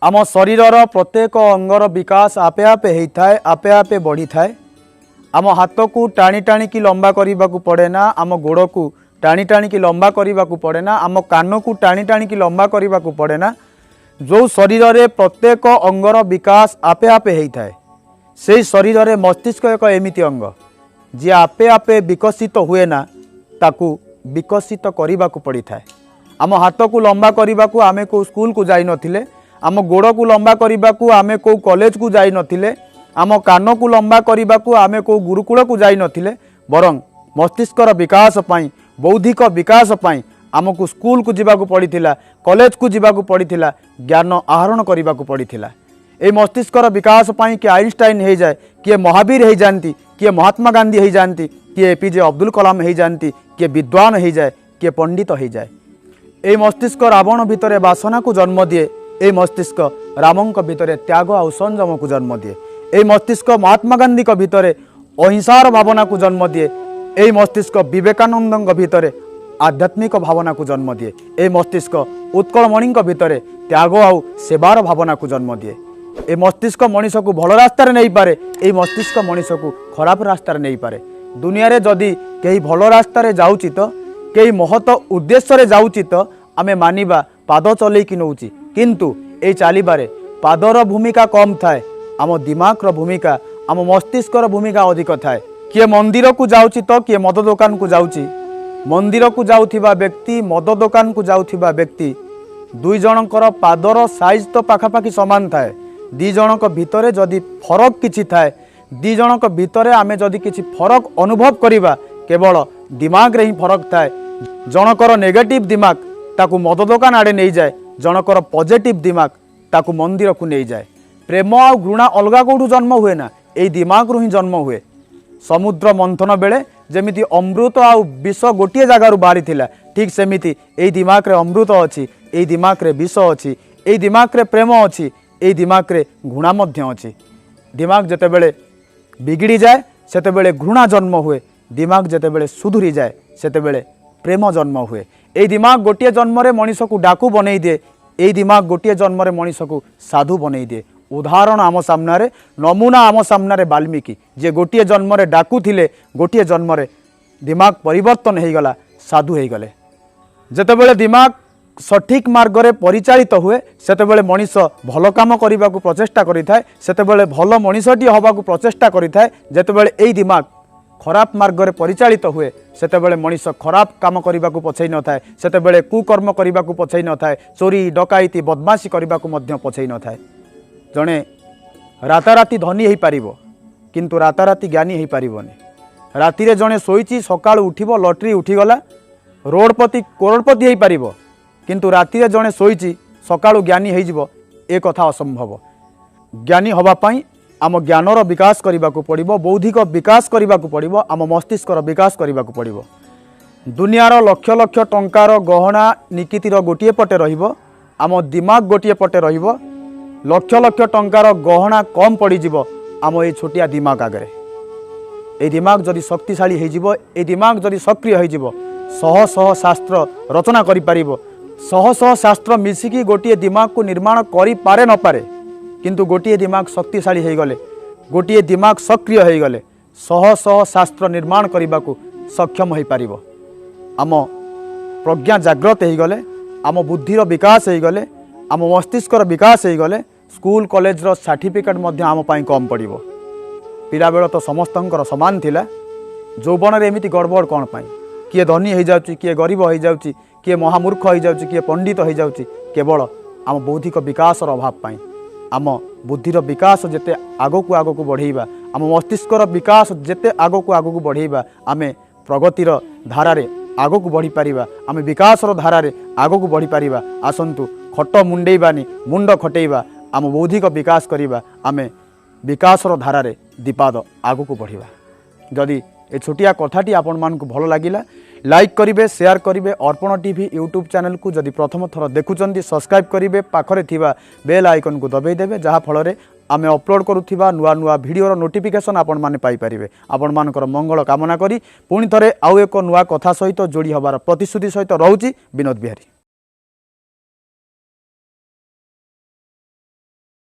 आम शरीर प्रत्येक अंगर विकास आपे आपे होता है, आपे आपे बढ़ी थाए। आम हाथ को टाणी टाणी की लंबा करने को पड़े ना, आम गोड़ को टाणी टाणी की लंबा करने को पड़े ना, आम कान को टाणी टाणी की लंबा करने को पड़े ना। जो शरीर में प्रत्येक अंगर विकास आपे आपे होता है, से शरीर में मस्तिष्क एक एमिति अंग जी आपे आपे विकसित हुए ना, ताकू विकसित करने को पड़ी था। आम हाथ को लंबा करने को आमे को स्कूल को जाई नथिले, आम गोड़ को लंबा करने को आमे को कॉलेज को जाई नथिले, आम कान को लंबा करने को आमे को गुरुकुल को जाई नथिले, बरं मस्तिष्कर विकास पाई, बौद्धिक विकास पाई आमको स्कूल को जीवाक पड़ीथिला, कॉलेज को जीवाक पड़ीथिला, ज्ञान आहरण करने को पड़ीथिला। ए मस्तिष्कर विकास पाई किए आइनस्टाइन हो जाए, किए महावीर हो जाती, किए महात्मा गांधी हो जाती, किए एपीजे अब्दुल कलाम हो जाती, किए विद्वान हो जाए, किए पंडित हो जाए। ए मस्तिष्क रावण भितर वासना को जन्म दिए, ए मस्तिष्क रामंक भितर त्याग आउ संयम को जन्म दिए। ए मस्तिष्क महात्मा गांधी भितर अहिंसार भावना को जन्म दिए। ए मस्तिष्क विवेकानंद भितर आध्यात्मिक भावना को जन्म दिए। ए मस्तिष्क उत्कलमणि भितर त्याग आउ सेवार भावना को जन्म दिए। ए मस्तिष्क मनीष को भल रास्तार नहीं पारे, ए मस्तिष्क मनीष को खराब रास्तार नहीं पारे। दुनिया रे जदि कहीं भल रास्तार जाऊँची तो, कई महत उद्देश्य जाऊँची तो आमे मानिबा पाद चलैकी नौची, किंतु ए चलीबारे पादर भूमिका कम थाए, आम दिमागर भूमिका, आम मस्तिष्कर भूमिका अधिक थाए। किए मंदिर को जाऊँची तो किए मद दुकान को जाऊँची। मंदिर को जाउथिबा व्यक्ति, मद दुकान को जाउथिबा व्यक्ति, दुई जनकर पादर साइज तो पाखापाखि समान थाए। दी जनक भितरे जदि फरक किछि थाए, दी जनक भितरे आमे जदि किछि फरक अनुभव करिबा, केवल दिमाग रे ही फरक थाए। जनकर नेगेटिव दिमाग ताकू मद दुकान आड़े नहीं जाए, जनकर पॉजिटिव दिमाग ताकू मंदिर को नहीं जाए। प्रेम आ घृणा अलगा कोठू जन्म हुए ना, ए दिमाग रु ही जन्म हुए। समुद्र मंथन बेले जमिति अमृत आ विष गोटे जगार बाहरी थिला, ठीक सेमिति ए दिमाग रे अमृत अच्छी, ए दिमाग रे विष अच्छी, ए दिमाग रे प्रेम अच्छी, ए दिमाग रे घृणा मध्य अच्छी। दिमाग जेतेबेले बिगिड़ी जाए सेतेबेले घृणा जन्म हुए, दिमाग जेतेबेले सुधुरी जाए सेतेबेले प्रेम जन्म हुए। ए दिमाग गोटे जन्म रे मनीष को डाकू बनई दिए, ए दिमाग गोटे जन्म रे मनीष को साधु बनई दिए। उदाहरण आम सामने, नमूना आम सामने वाल्मीकि जे गोटे जन्म रे डाकू थिले, गोटे जन्म रे दिमाग परिवर्तन हो गला, साधु हो गले। जेतेबेले दिमाग सठिक मार्ग रे परिचालित हुए सेतेबेले मनीष भल काम करने को प्रचेष्टा करिथाए, सेतेबेले भल मनीषटी हवा को प्रचेष्टा करिथाए। जेतेबेले एई दिमाग खराब मार्ग रे परिचालित हुए सेतेबेले मनीष खराब काम करने को पछई न थाए, सेतेबेले कुकर्म करने को पछई न थाए, चोरी डकायती बदमाशी करने को मध्य पछई न थाए। जणे राताराति धनी हो पारिबो, किंतु राताराति ज्ञानी हो पारिबोनी। राति रे जणे सोईची सकाळ उठिबो लटरी उठीगला, रोडपति करोड़पति हो पारिबो, किंतु राति रे जणे सोईची सकाळु ज्ञानी हो जिवो, ए कथा असंभव। ज्ञानी हवा पाई आम ज्ञानर विकास करने को पड़िबो, बौद्धिक विकास करने को पड़िबो, आम मस्तिष्कर विकास करने को पड़िबो। दुनियार लक्ष लक्ष टंकार गहना निकितिर गोटे पटे रहिबो, आम दिमाग गोटे पटे रहिबो। लक्ष लक्ष टंकार गहना कम पड़ीजिवो आम ये छोटिया दिमाग आगे। ए दिमाग जदि शक्तिशाली हो, ए दिमाग जदि सक्रिय हो, शह शह शास्त्र रचना करि पारिबो। शह शह शास्त्र मिसिकी गोटे दिमाग को निर्माण करि पारे न पारे, किंतु गोटे दिमाग शक्तिशाली हो गले, गोटे दिमाग सक्रिय हो गले, शह शह शास्त्र निर्माण करने को सक्षम हो पारिबो। आम प्रज्ञा जागृत हो गले, आम बुद्धिर विकास हो गले, आम मस्तिष्कर विकास हो गले, स्कूल कॉलेज रो सर्टिफिकेट मध्य आम पाई कम पड़िबो। पिला बेल तो समस्तंकर समान थिला, यौवन रे एमिति गड़बड़ कौन पाई? किए धनी हो जाउची, किए गरीब हो जाउची, किए महामूर्ख हो जाउची, किए पंडित हो जाउची, केवल आम बौद्धिक विकास अभाव पाई। आम बुद्धिर विकास जेते आगो को बढ़ेबा, आम मस्तिष्कर विकास जेते आगो को बढ़ेबा, आमे प्रगतिर धारारे आगो को बढ़ी पारिबा, आमे विकासर धारारे आगो को बढ़ी पारिबा। आसंतु खट मुंडेबानी मुंड खटेबा, आम बौद्धिक विकास करिबा, आमे विकासर धारारे दीपाद आगो को बढ़िबा। जदि ए छोटिया कथाटी आपण मानकु भल लागिला, लाइक करिवे, शेयर करिवे। अर्पण टीवी यूट्यूब चैनल को जदि प्रथम थर देखुचंती सब्सक्राइब करिवे, पाखरे थिबा बेल आइकन को दबाई देबे, जहा फलरे आमे अपलोड करुथिबा नुआ नुआ वीडियोर नोटिफिकेशन आपण माने पाई परिबे। आपण मानकर मंगल कामना करी पुणी थरे आउ एक नुआ कथा सहित जोड़ी हबार प्रतिश्रुति सहित रहउची विनोद बिहारी।